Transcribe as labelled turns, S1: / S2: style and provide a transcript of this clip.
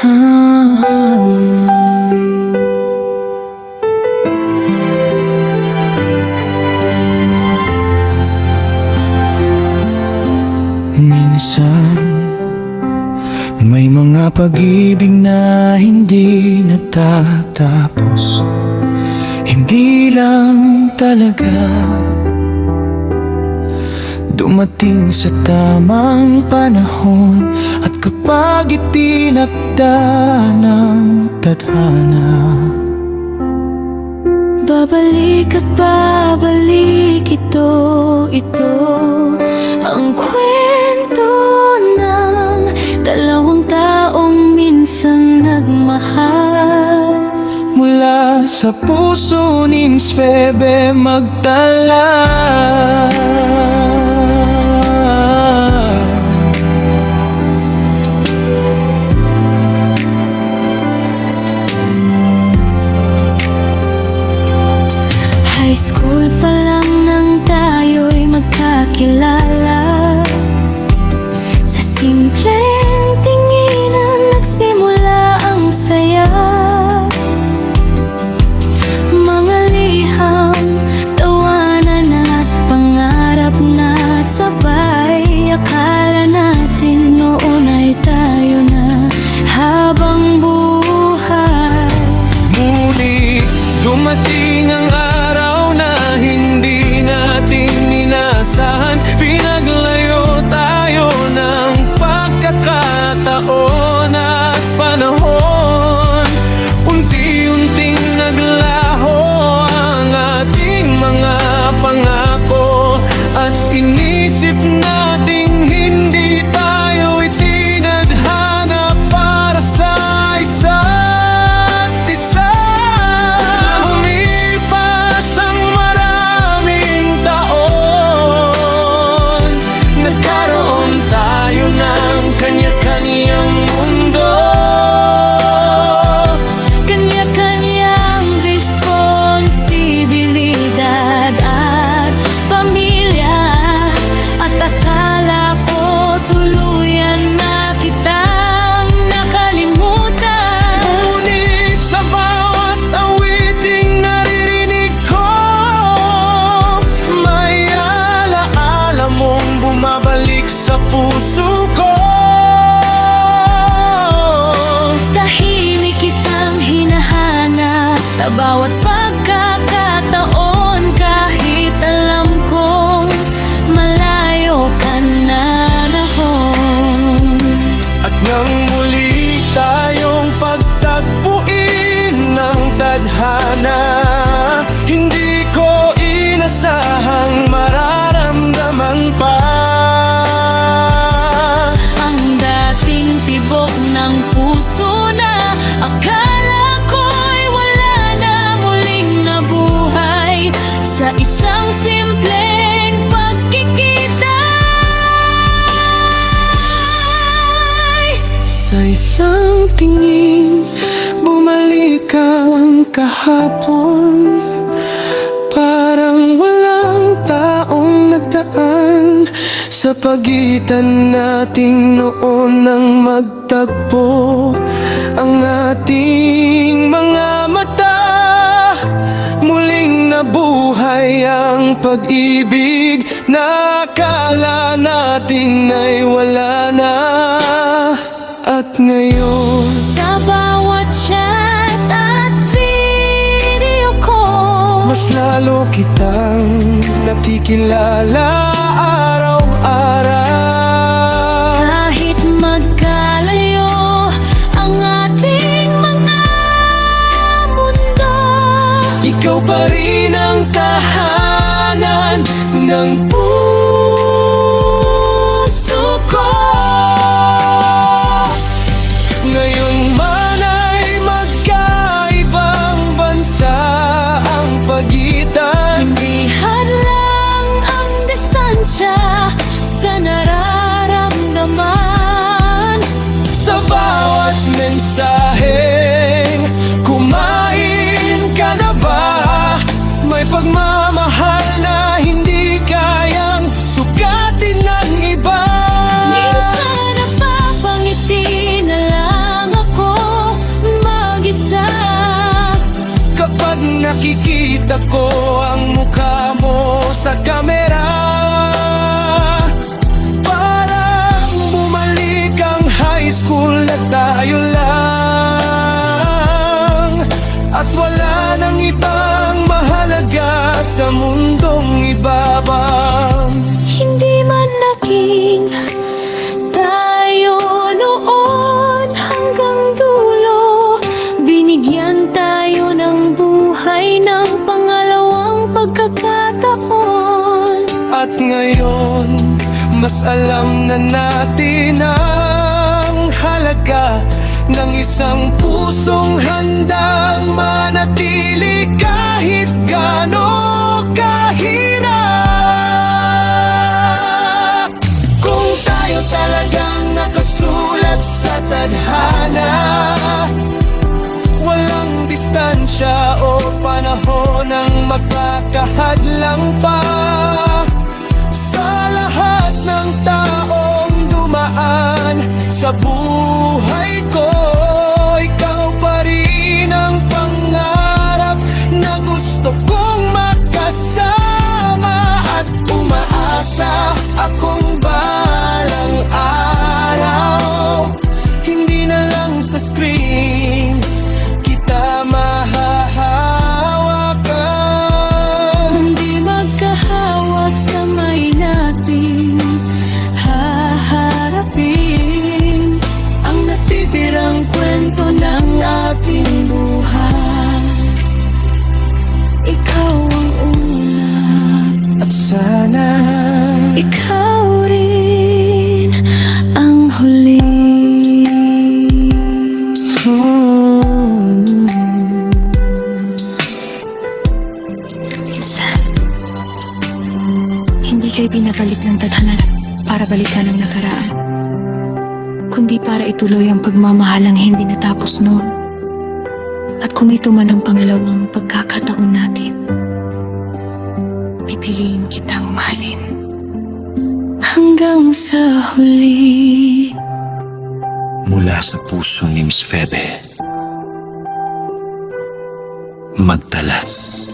S1: Minsan may mga pag-ibig na hindi natatapos, hindi lang talaga dumating sa tamang panahon. At kapag itinakda ng tadhana,
S2: babalik at babalik ito ang kwento ng dalawang taong minsan nagmahal.
S1: mula sa puso ni Miss Febe Magdala.
S2: High school pa lang nang tayo'y magkakilala. Sa simpleng tinginan nagsimula ang saya. Mga liham, tawanan at pangarap na sabay. Akala natin noon ay tayo na habang buhay.
S1: Muli dumating ang pinaglayo tayo ng pagkakataon at panahon. Unti-unting naglaho ang ating mga pangako, at inisip nating hindi tayo itinadhana para sa isa't isa. Lumipas ang maraming taon, nagkaroon tayo ng kanya-kanyang mundo,
S2: kanya-kanyang responsibilidad at pamilya. At akala ko tuluyan na kitang nakalimutan.
S1: ngunit sa bawat awiting naririnig ko, may alaala mong bumabalik sa puso ko.
S2: Tahimik kitang hinahanap sa bawat pagkakataon, kahit alam kong malayo ka na roon.
S1: At nang muli tayong pagtagpuin ng tadhana, hindi ko inasahang mararamdaman pa
S2: Ang dating tibok ng puso na akala ko'y wala na, muling nabuhay sa isang simpleng pagkikita.
S1: Sa isang tingin, bumalik ang kahapon. Parang walang taong nagdaan sa pagitan nating noon nang magtagpo ang ating mga mata. Muling nabuhay ang pag-ibig na akala natin ay wala na. At ngayon,
S2: Sa bawat chat at video ko,
S1: mas lalo kitang nakikilala araw-araw.
S2: kahit magkalayo ang ating mga mundo,
S1: Ikaw pa rin ang tahanan ng puso ko. Ngayon man ay magkaibang bansa ang pagitan,
S2: hindi hadlang ang distansya sa nararamdaman.
S1: sa bawat mensaheng kumain ka na ba? May pagmamahal na hindi kayang sukatin ng iba.
S2: Minsan napapangiti na lang ako
S1: ngayon, mas alam na natin ang halaga ng isang pusong handang manatili kahit gaano kahirap. Kung tayo talagang nakasulat sa tadhana, walang distansya o panahon ang magkakahadlang pa. Sa lahat ng taong dumaan sa buhay ko, ikaw pa rin ang pangarap na gusto kong makasama. At umaasa akong balang araw, hindi na lang sa screen kita mahahawakan.
S2: Hindi magkahawak kamay natin haharapin ang natitirang kwento ng ating buhay. Ikaw ang una
S1: At sana
S2: ikaw rin ang huli. Minsan, hindi kayo binabalik ng tadhana para balikan ang nakaraan, kundi para ituloy ang pagmamahalang hindi natapos noon. At kung ito man ang pangalawang pagkakataon natin, pipiliin kitang mahalin hanggang sa huli.
S3: Mula sa puso ni Miss Febe, Magtalas.